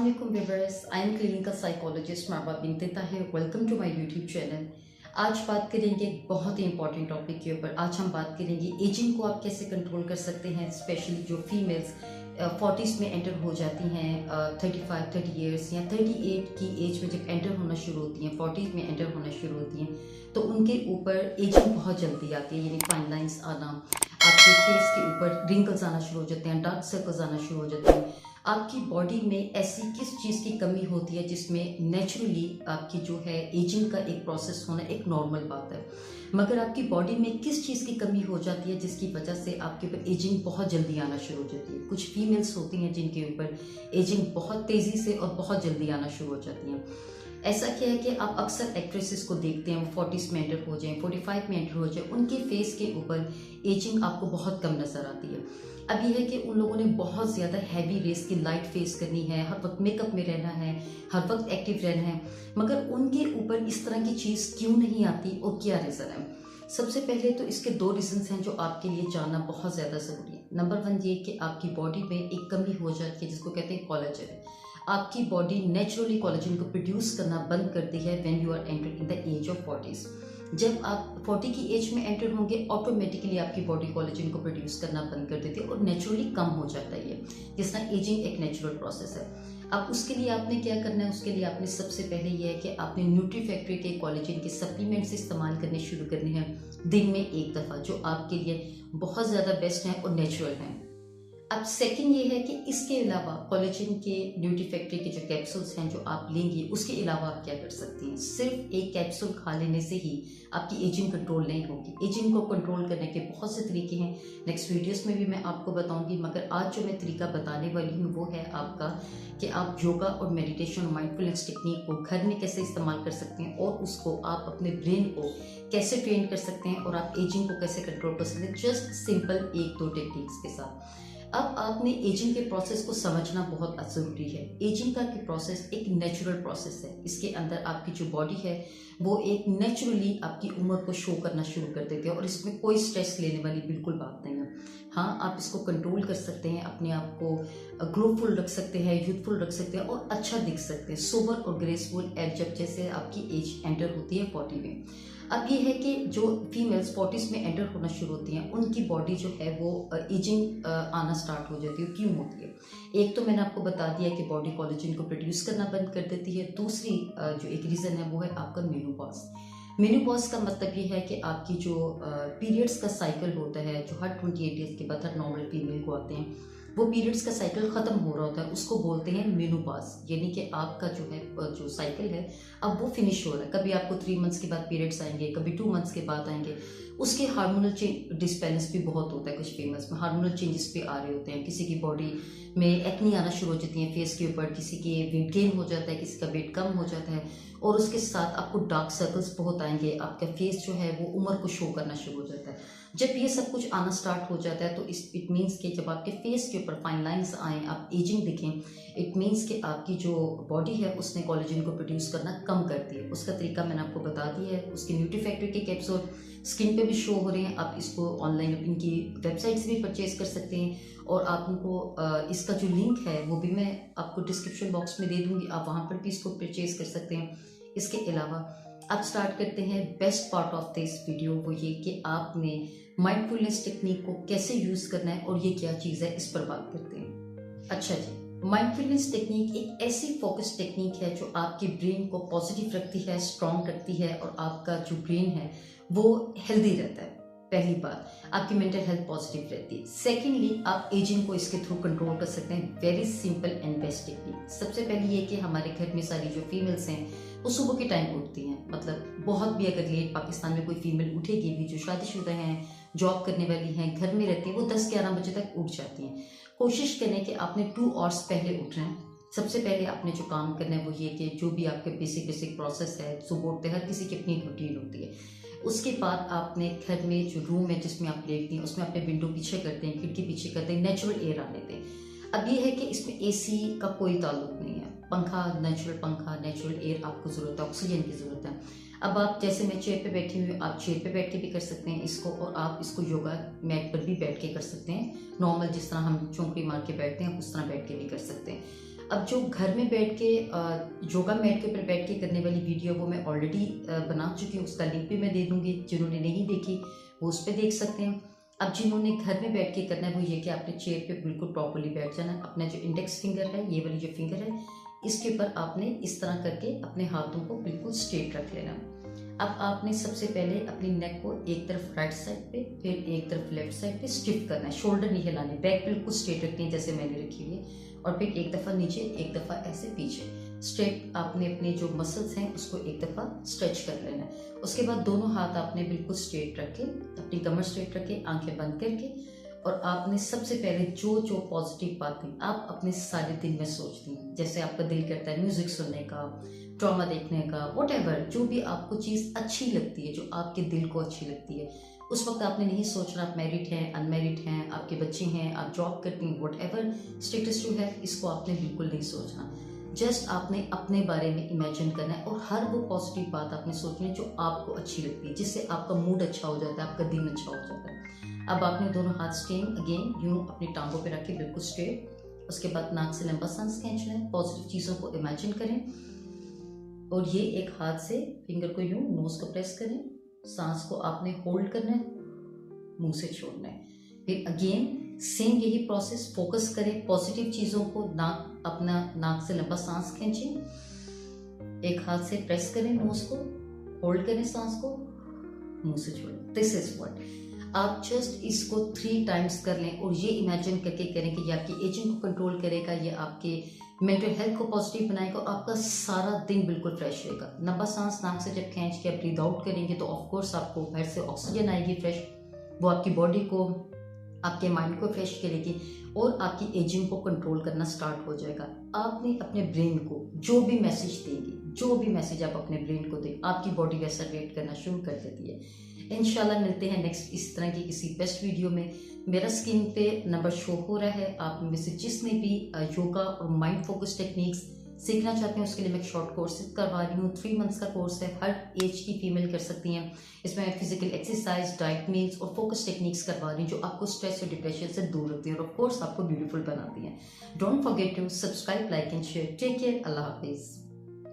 Assalamualaikum viewers, I am clinical psychologist Marwa Binte Tahir. Welcome to my YouTube channel. आज बात करेंगे एक बहुत ही इंपॉर्टेंट टॉपिक के ऊपर। आज हम बात करेंगे एजिंग को आप कैसे कंट्रोल कर सकते हैं, स्पेशली जो फीमेल्स 40s में एंटर हो जाती हैं, 35-30 ईयर्स या 38 की एज में जब एंटर होना शुरू होती हैं, 40s में एंटर होना शुरू होती हैं, तो उनके ऊपर एजिंग बहुत जल्दी आती है। यानी फाइन लाइन्स आना, आपके फेस के ऊपर रिंकल्स आना शुरू हो जाते हैं, डार्क सर्कल्स आना शुरू हो जाते हैं। आपकी बॉडी में ऐसी किस चीज़ की कमी होती है जिसमें नेचुरली आपकी जो है एजिंग का एक प्रोसेस होना एक नॉर्मल बात है, मगर आपकी बॉडी में किस चीज़ की कमी हो जाती है जिसकी वजह से आपके ऊपर एजिंग बहुत जल्दी आना शुरू हो जाती है। कुछ फीमेल्स होती हैं जिनके ऊपर एजिंग बहुत तेज़ी से और बहुत जल्दी आना शुरू हो जाती हैं। ऐसा क्या है कि आप अक्सर एक्ट्रेसेस को देखते हैं, वो 40s में एंटर हो जाएं, 45 में एंटर हो जाए, उनके फेस के ऊपर एजिंग आपको बहुत कम नज़र आती है। अब यह है कि उन लोगों ने बहुत ज़्यादा हैवी रेस की लाइट फेस करनी है, हर वक्त मेकअप में रहना है, हर वक्त एक्टिव रहना है, मगर उनके ऊपर इस तरह की चीज़ क्यों नहीं आती और क्या रीज़न है। सबसे पहले तो इसके 2 रीजंस हैं जो आपके लिए जानना बहुत ज़्यादा ज़रूरी है। नंबर 1 ये कि आपकी बॉडी में एक कमी हो जाती है जिसको कहते हैं कोलेजन। आपकी बॉडी नेचुरली कोलेजन को प्रोड्यूस करना बंद करती है when you are enter in the age of 40s। जब आप 40 की एज में एंटर होंगे, ऑटोमेटिकली आपकी बॉडी कोलेजन को प्रोड्यूस करना बंद कर देती है और नेचुरली कम हो जाता है। ये जिस तरह एजिंग एक नेचुरल प्रोसेस है। अब उसके लिए आपने क्या करना है, उसके लिए आपने सबसे पहले ये है कि आपने न्यूट्री फैक्ट्री के कोलेजन के सप्लीमेंट्स इस्तेमाल करने शुरू करने हैं दिन में एक दफ़ा, जो आपके लिए बहुत ज़्यादा बेस्ट हैं और नेचुरल हैं। अब सेकंड ये है कि इसके अलावा कोलेजन के न्यूट्री फैक्ट्री के जो कैप्सूल्स हैं जो आप लेंगे, उसके अलावा आप क्या कर सकती हैं। सिर्फ एक कैप्सूल खा लेने से ही आपकी एजिंग कंट्रोल नहीं होगी। एजिंग को कंट्रोल करने के बहुत से तरीके हैं, नेक्स्ट वीडियोस में भी मैं आपको बताऊंगी, मगर आज जो मैं तरीका बताने वाली हूँ वो है आपका कि आप योगा और मेडिटेशन और माइंडफुलनेस टेक्निक को घर में कैसे इस्तेमाल कर सकते हैं और उसको आप अपने ब्रेन को कैसे ट्रेन कर सकते हैं और आप एजिंग को कैसे कंट्रोल कर सकते हैं, जस्ट सिंपल 1-2 टेक्निक्स के साथ। अब आपने एजिंग के प्रोसेस को समझना बहुत ज़रूरी है। एजिंग का प्रोसेस एक नेचुरल प्रोसेस है। इसके अंदर आपकी जो बॉडी है वो एक नेचुरली आपकी उम्र को शो करना शुरू कर देती है और इसमें कोई स्ट्रेस लेने वाली बिल्कुल बात नहीं है। हाँ, आप इसको कंट्रोल कर सकते हैं, अपने आप को ग्लोफुल रख सकते हैं, यूथफुल रख सकते हैं और अच्छा दिख सकते हैं, सोबर और ग्रेसफुल एज जब जैसे आपकी एज एंटर होती है 40 में। अब ये है कि जो फीमेल्स 40s में एंटर होना शुरू होती हैं, उनकी बॉडी जो है वो एजिंग आना स्टार्ट हो जाती है। क्यों होती है? एक तो मैंने आपको बता दिया कि बॉडी कोलेजन को प्रोड्यूस करना बंद कर देती है। दूसरी जो एक रीज़न है वो है आपका मेनोपॉज। मेनोपॉज का मतलब ये है कि आपकी जो पीरियड्स का साइकिल होता है, जो हर 28 डेज के बाद हर नॉर्मल फीमेल को आते हैं, वो पीरियड्स का साइकिल ख़त्म हो रहा होता है, उसको बोलते हैं मेनोपॉज। यानी कि आपका जो है जो साइकिल है अब वो फिनिश हो रहा है। कभी आपको 3 मंथ्स के बाद पीरियड्स आएंगे, कभी 2 मंथ्स के बाद आएंगे। उसके हार्मोनल डिस्बैलेंस भी बहुत होता है, कुछ फीमेल्स में हार्मोनल चेंजेस भी आ रहे होते हैं। किसी की बॉडी में एक्नी आना शुरू हो जाती है फेस के ऊपर, किसी के वेट गेन हो जाता है, किसी का वेट कम हो जाता है और उसके साथ आपको डार्क सर्कल्स बहुत आएंगे। आपका फेस जो है वो उम्र को शो करना शुरू हो जाता है। जब ये सब कुछ आना स्टार्ट हो जाता है तो इट मीन्स कि जब आपके फेस के ऊपर फाइन लाइंस आएँ, आप एजिंग दिखें, इट मीन्स कि आपकी जो बॉडी है उसने कोलेजन को प्रोड्यूस करना कम कर दिया है। उसका तरीका मैंने आपको बता दिया है। उसके न्यूट्री फैक्ट्री के कैप्सूल स्किन पे भी शो हो रहे हैं, आप इसको ऑनलाइन इनकी वेबसाइट से भी परचेज कर सकते हैं और आप उनको इसका जो लिंक है वो भी मैं आपको डिस्क्रिप्शन बॉक्स में दे दूँगी, आप वहाँ पर भी इसको परचेज कर सकते हैं। इसके अलावा अब स्टार्ट करते हैं best part of this video, वो ये कि आपने माइंडफुलनेस टेक्निक को कैसे यूज़ करना है और ये क्या चीज़ है, इस पर बात करते हैं। अच्छा जी, माइंडफुलनेस टेक्निक एक ऐसी फोकस टेक्निक है जो आपके ब्रेन को पॉजिटिव रखती है, स्ट्रॉन्ग करती है और आपका जो ब्रेन है वो हेल्दी रहता है। पहली बात, आपकी मेंटल हेल्थ पॉजिटिव रहती है। सेकेंडली, आप एजिंग को इसके थ्रू कंट्रोल कर सकते हैं। Very simple and best technique. सबसे पहले ये कि हमारे घर में सारी जो फीमेल्स हैं वो सुबह के टाइम उठती हैं, मतलब बहुत भी अगर लेट पाकिस्तान में कोई फीमेल उठेगी भी, जो शादीशुदा हैं, जॉब करने वाली हैं, घर में रहती हैं, वो 10-11 बजे तक उठ जाती हैं। कोशिश करें कि आपने 2 आवर्स पहले उठ रहे हैं। सबसे पहले आपने जो काम करना है वो ये कि जो भी आपके बेसिक प्रोसेस है, सुबह उठते हर किसी की अपनी रूटीन होती है। उसके बाद आपने घर में जो रूम है जिसमें आप लेटती हैं उसमें अपने विंडो पीछे करते हैं, खिड़की पीछे करते हैं, नेचुरल एयर आने दें। अब ये है कि इसमें एसी का कोई ताल्लुक नहीं है, पंखा, नेचुरल एयर आपको ज़रूरत है, ऑक्सीजन की ज़रूरत है। अब आप जैसे मैं चेयर पे बैठी हुई हूँ, आप चेयर पे बैठ के भी कर सकते हैं इसको, और आप इसको योगा मैट पर भी बैठ के कर सकते हैं। नॉर्मल जिस तरह हम चौंकड़ी मार के बैठते हैं उस तरह बैठ के भी कर सकते हैं। अब जो घर में बैठ के योगा मैट के ऊपर बैठ के करने वाली वीडियो वो मैं ऑलरेडी बना चुकी हूँ, उसका लिंक भी मैं दे दूँगी। जिन्होंने नहीं देखी वो उस पर देख सकते हैं। अब जिन्होंने घर में बैठ के करना है वो ये कि आपने चेयर पे बिल्कुल प्रॉपर्ली बैठ जाना है। अपना जो इंडेक्स फिंगर है, ये वाली जो फिंगर है, इसके ऊपर आपने इस तरह करके अपने हाथों को बिल्कुल स्ट्रेट रख लेना। अब आपने सबसे पहले अपनी नेक को एक तरफ राइट साइड पे, फिर एक तरफ लेफ्ट साइड पे स्टिफ करना है। शोल्डर नहीं हिलाने, बैक बिल्कुल स्ट्रेट रखनी है जैसे मैंने रखी हुई है। और फिर एक दफ़ा नीचे, एक दफ़ा ऐसे पीछे स्ट्रेट। आपने अपने जो मसल्स हैं उसको एक दफ़ा स्ट्रेच कर लेना है। उसके बाद दोनों हाथ आपने बिल्कुल स्ट्रेट रखे, अपनी कमर स्ट्रेट रखे, आंखें बंद करके, और आपने सबसे पहले जो जो पॉजिटिव बातें आप अपने सारे दिन में सोचती हैं, जैसे आपका दिल करता है म्यूज़िक सुनने का, ड्रामा देखने का, व्हाटएवर, जो भी आपको चीज़ अच्छी लगती है, जो आपके दिल को अच्छी लगती है, उस वक्त आपने नहीं सोचना आप मैरिड हैं, अनमैरिड हैं, आपके बच्चे हैं, आप जॉब करती हैं, व्हाटएवर स्टेटस जो है, इसको आपने बिल्कुल नहीं सोचना। जस्ट आपने अपने बारे में इमेजिन करना है और हर वो पॉजिटिव बात आपने सोचनी है जो आपको अच्छी लगती है, जिससे आपका मूड अच्छा हो जाता है, आपका दिन अच्छा हो जाता है। अब आपने दोनों हाथ स्ट्रेन अगेन यूं अपनी टांगों पे रखे बिल्कुल स्ट्रेट। उसके बाद नाक से लंबा सांस खींचना है, पॉजिटिव चीज़ों को इमेजिन करें, और ये एक हाथ से फिंगर को यूं नोज को प्रेस करें। सांस को आपने होल्ड करना है, मुंह से छोड़ना है। फिर अगेन सेम यही प्रोसेस, फोकस करें पॉजिटिव चीज़ों को। अपना नाक से लंबा सांस खींचें, एक हाथ से प्रेस करें नोज को, होल्ड करें सांस को, मुंह से छोड़ें। दिस इज व्हाट आप जस्ट इसको 3 टाइम्स कर लें और ये इमेजिन करके करें कि ये आपकी एजिंग को कंट्रोल करेगा, ये आपके मेंटल हेल्थ को पॉजिटिव बनाएगा, आपका सारा दिन बिल्कुल फ्रेश रहेगा। लंबा सांस नाक से जब खींच के ब्रीद आउट करेंगे तो ऑफकोर्स आपको बाहर से ऑक्सीजन आएगी फ्रेश, वो आपकी बॉडी को, आपके माइंड को फ्रेश करेगी और आपकी एजिंग को कंट्रोल करना स्टार्ट हो जाएगा। आपने अपने ब्रेन को जो भी मैसेज देंगे, जो भी मैसेज आप अपने ब्रेन को दें, आपकी बॉडी वैसा रिएक्ट करना शुरू कर देती है। इंशाल्लाह मिलते हैं नेक्स्ट इस तरह की किसी बेस्ट वीडियो में। मेरा स्क्रीन पे नंबर शो हो रहा है, आप में से जिसने भी योगा और माइंड फोकस टेक्निक्स सीखना चाहते हैं उसके लिए मैं एक शॉर्ट कोर्स करवा रही हूँ। 3 मंथ्स का कोर्स है, हर एज की फीमेल कर सकती हैं। इसमें मैं फिजिकल एक्सरसाइज, डाइट, मील्स और फोकस टेक्निक्स करवा रही हूँ जो आपको स्ट्रेस और डिप्रेशन से दूर रखती हैं और ऑफ कोर्स आपको ब्यूटीफुल बनाती हैं। Don't forget to subscribe, like and share. Take care, अल्लाह हाफिज़।